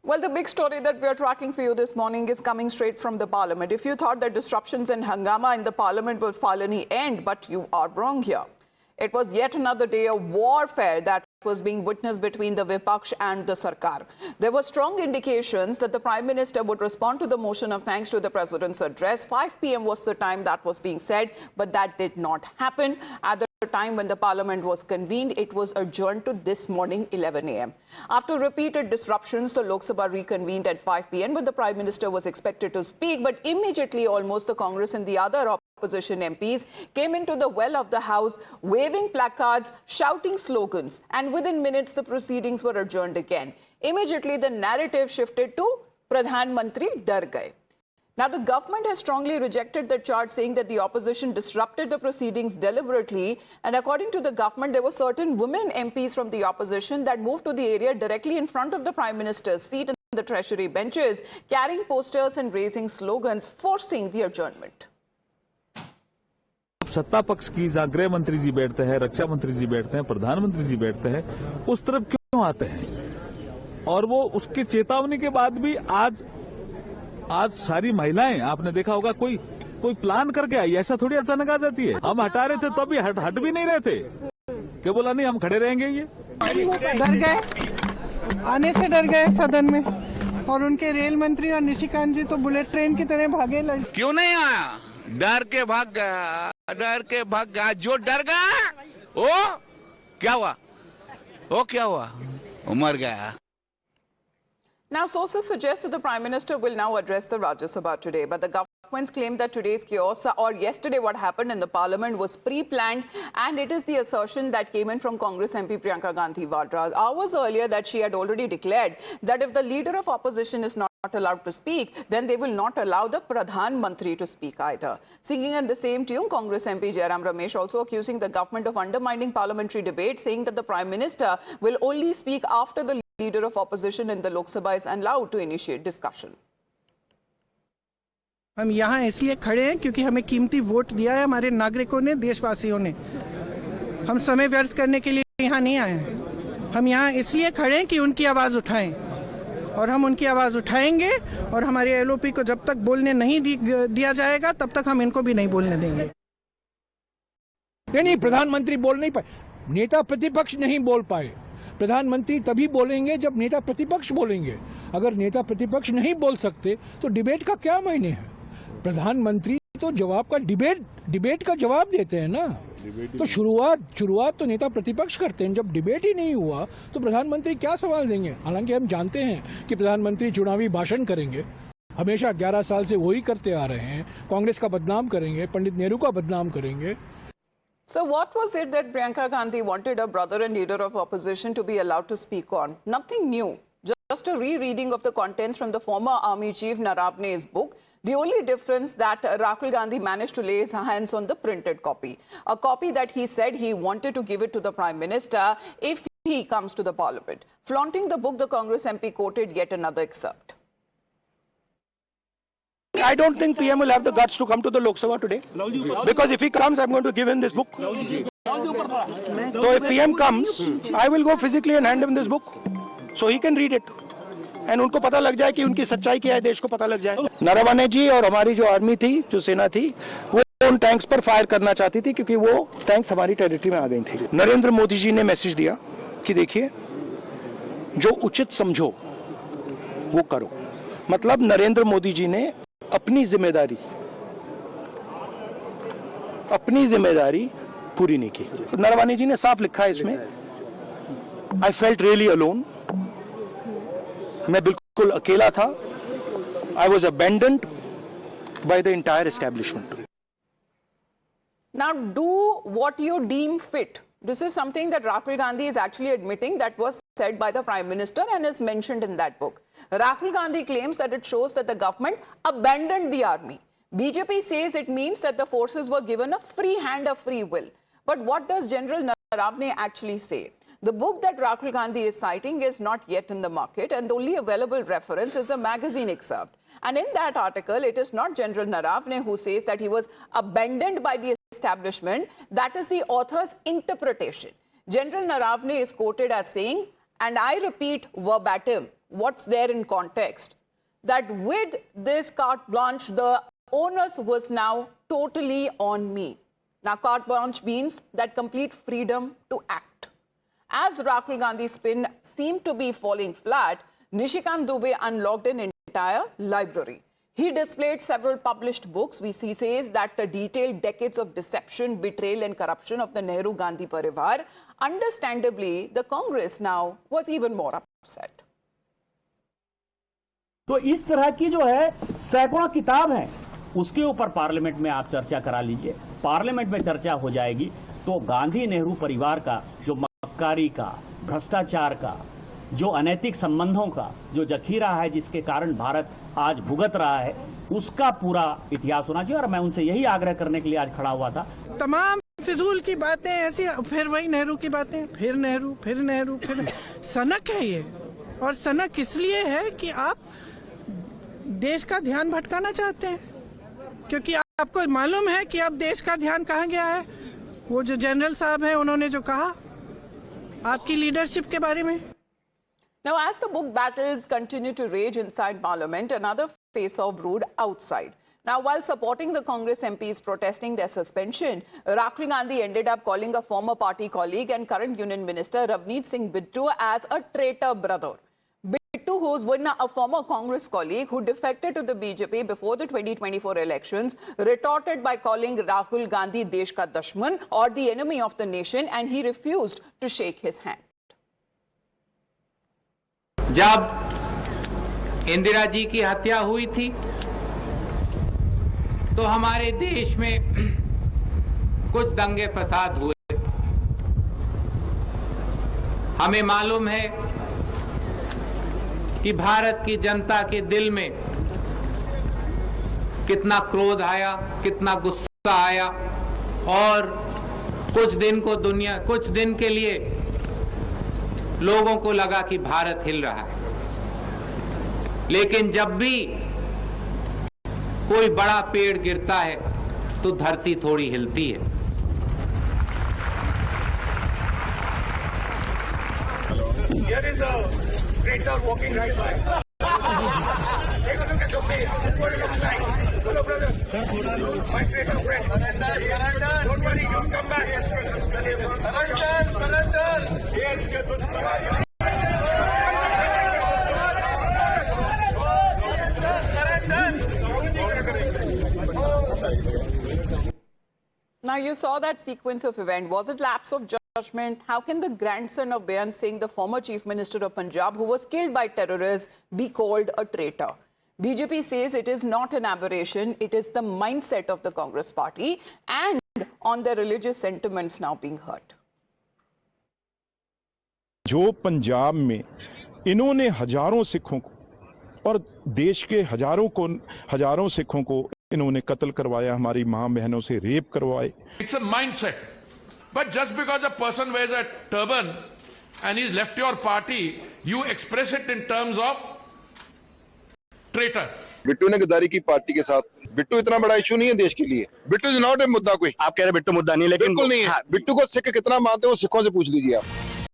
Well, the big story that we are tracking for you this morning is coming straight from the parliament. If you thought that disruptions and hangama in the parliament will finally end, but you are wrong here. It was yet another day of warfare that was being witnessed between the Vipaksh and the Sarkar. There were strong indications that the Prime Minister would respond to the motion of thanks to the President's address. 5 p.m. was the time that was being said, but that did not happen. At the time when the Parliament was convened, it was adjourned to this morning 11 a.m. After repeated disruptions, the Lok Sabha reconvened at 5 p.m. when the Prime Minister was expected to speak, but immediately almost the Congress and the other opposition MPs came into the well of the House, waving placards, shouting slogans, and within minutes the proceedings were adjourned again. Immediately the narrative shifted to Pradhan Mantri dar gaye. Now, the government has strongly rejected the charge, saying that the opposition disrupted the proceedings deliberately. And according to the government, there were certain women MPs from the opposition that moved to the area directly in front of the Prime Minister's seat in the Treasury benches, carrying posters and raising slogans, forcing the adjournment. सत्ता पक्ष की जहां गृह मंत्री जी बैठते हैं, रक्षा मंत्री जी बैठते हैं, प्रधानमंत्री जी बैठते हैं, उस तरफ क्यों आते हैं? और वो उसके चेतावनी के बाद भी आज सारी महिलाएं, आपने देखा होगा, कोई प्लान करके आई, ऐसा थोड़ी अचानक आ जाती है। हम हटा रहे थे तो अभी हट भी नहीं रहे थे, क्या बोला नहीं हम खड़े रहेंगे। ये डर गए, आने से डर गए सदन में, और उनके रेल मंत्री और निशिकांत जी तो बुलेट ट्रेन की तरह भागे। क्यों नहीं आया? डर के भाग गया, जो डर गया वो क्या हुआ, वो मर गया। Now, sources suggest that the Prime Minister will now address the Rajya Sabha today, but the government's claim that today's chaos or yesterday what happened in the parliament was pre-planned, and it is the assertion that came in from Congress MP Priyanka Gandhi Vadra hours earlier that she had already declared that if the leader of opposition is not allowed to speak, then they will not allow the Pradhan Mantri to speak either. Singing in the same tune, Congress MP Jairam Ramesh also accusing the government of undermining parliamentary debate, saying that the Prime Minister will only speak after the leader of opposition in the Lok Sabha is allowed to initiate discussion. हम यहाँ इसलिए खड़े हैं क्योंकि हमें कीमती vote दिया है हमारे नागरिकों ने, देशवासियों ने। हम समय व्यर्थ करने के लिए यहाँ नहीं आए हैं। हम यहाँ इसलिए खड़े हैं कि उनकी आवाज उठाएं, और हम उनकी आवाज उठाएंगे, और हमारे एलओपी को जब तक बोलने नहीं दिया जाएगा तब तक हम इनको भी नहीं बोलने देंगे। नहीं, प्रधानमंत्री बोल नहीं पाए, नेता प्रतिपक्ष नहीं बोल पाए। प्रधानमंत्री तभी बोलेंगे जब नेता प्रतिपक्ष बोलेंगे। अगर नेता प्रतिपक्ष नहीं बोल सकते तो डिबेट का क्या मायने है? प्रधानमंत्री तो जवाब का डिबेट का जवाब देते हैं ना। तो शुरुआत तो नेता प्रतिपक्ष करते हैं। जब डिबेट ही नहीं हुआ तो प्रधानमंत्री क्या सवाल देंगे? हालांकि हम जानते हैं कि प्रधानमंत्री चुनावी भाषण करेंगे, हमेशा 11 साल से वही करते आ रहे हैं। कांग्रेस का बदनाम करेंगे, पंडित नेहरू का बदनाम करेंगे। So what was it that Priyanka Gandhi wanted her brother and leader of opposition to be allowed to speak on? Nothing new. Just a rereading of the contents from the former army chief Naravne's book. The only difference that Rahul Gandhi managed to lay his hands on the printed copy. A copy that he said he wanted to give it to the Prime Minister if he comes to the Parliament. Flaunting the book, the Congress MP quoted yet another excerpt. I don't think PM will have the guts to come to the Lok Sabha today, because if he comes, I'm going to give him this book. So if PM comes, I will go physically and hand him this book, so he can read it. And उनको पता लग जाए कि उनकी सच्चाई क्या है, देश को पता लग जाए। नरवणे जी और हमारी जो आर्मी थी, जो सेना थी, वो उन टैंक्स पर फायर करना चाहती थी क्योंकि वो टैंक्स हमारी टेरिटरी में आ गई थी। नरेंद्र मोदी जी ने मैसेज दिया कि देखिए, जो उचित समझो वो करो। मतलब नरेंद्र मोदी जी ने अपनी जिम्मेदारी पूरी नहीं की। नरवणे जी ने साफ लिखा है इसमें, आई फेल्ट रियली अलोन, मैं बिल्कुल अकेला था। I was abandoned by the entire establishment. Now do what you deem fit. This is something that Rahul Gandhi is actually admitting that was said by the Prime Minister and is mentioned in that book. Rahul Gandhi claims that it shows that the government abandoned the army. BJP says it means that the forces were given a free hand, a free will. But what does General Naravne actually say? The book that Rahul Gandhi is citing is not yet in the market, and the only available reference is a magazine excerpt. And in that article, it is not General Naravne who says that he was abandoned by the establishment. That is the author's interpretation. General Naravne is quoted as saying, And I repeat verbatim what's there in context, that with this carte blanche, the onus was now totally on me. Now, carte blanche means that complete freedom to act. As Rahul Gandhi's spin seemed to be falling flat, Nishikant Dubey unlocked an entire library. He displayed several published books, which he says that detailed decades of deception, betrayal and corruption of the Nehru-Gandhi Parivar. Understandably, the Congress now was even more upset. तो इस तरह की जो है सैकड़ों किताब हैं, उसके ऊपर पार्लियामेंट में आप चर्चा करा लीजिए। पार्लियामेंट में चर्चा हो जाएगी तो गांधी नेहरू परिवार का जो मक्कारी का, भ्रष्टाचार का, जो अनैतिक संबंधों का जो जखीरा है, जिसके कारण भारत आज भुगत रहा है, उसका पूरा इतिहास होना चाहिए। और मैं उनसे यही आग्रह करने के लिए आज खड़ा हुआ था। तमाम फिजूल की बातें ऐसी, फिर वही नेहरू की बातें, फिर नेहरू, फिर नेहरू, फिर सनक है ये। और सनक इसलिए है कि आप देश का ध्यान भटकाना चाहते हैं, क्योंकि आपको मालूम है कि अब देश का ध्यान कहाँ गया है। वो जो जनरल साहब हैं, उन्होंने जो कहा आपकी लीडरशिप के बारे में। Now, as the book battles continue to rage inside Parliament, another face-off brewed outside. Now, while supporting the Congress MPs protesting their suspension, Rahul Gandhi ended up calling a former party colleague and current Union Minister Ravneet Singh Bittu as a traitor brother. Bittu, who's a former Congress colleague who defected to the BJP before the 2024 elections, retorted by calling Rahul Gandhi Desh ka Dushman, or the enemy of the nation, and he refused to shake his hand. जब इंदिरा जी की हत्या हुई थी तो हमारे देश में कुछ दंगे फसाद हुए। हमें मालूम है कि भारत की जनता के दिल में कितना क्रोध आया, कितना गुस्सा आया, और कुछ दिन के लिए लोगों को लगा कि भारत हिल रहा है। लेकिन जब भी कोई बड़ा पेड़ गिरता है तो धरती थोड़ी हिलती है। Here is a traitor walking right by. Take a look at your face. This is what it looks like. Hello, brother. My traitor friend. Surrender. Don't worry, you'll come back. Surrender. Yes. Now, you saw that sequence of events. Was it lapse of judgment? How can the grandson of Beyan Singh, the former Chief Minister of Punjab, who was killed by terrorists, be called a traitor? BJP says it is not an aberration. It is the mindset of the Congress party and on their religious sentiments now being hurt. जो पंजाब में इन्होंने हजारों सिखों को और देश के हजारों सिखों को इन्होंने कत्ल करवाया, हमारी मां बहनों से रेप करवाए। It's a mindset. But just because a person wears a turban and he's left your party, you express it in terms of traitor. Bittu ने गद्दारी की पार्टी के साथ। बिट्टू इतना बड़ा इशू नहीं है देश के लिए। बिट्टू इज नॉट ए मुद्दा कोई। आप कह रहे बिट्टू मुद्दा नहीं, लेकिन बिल्कुल नहीं है। बिट्टू को सिख कितना मानते हो, सिखों से पूछ लीजिए आप।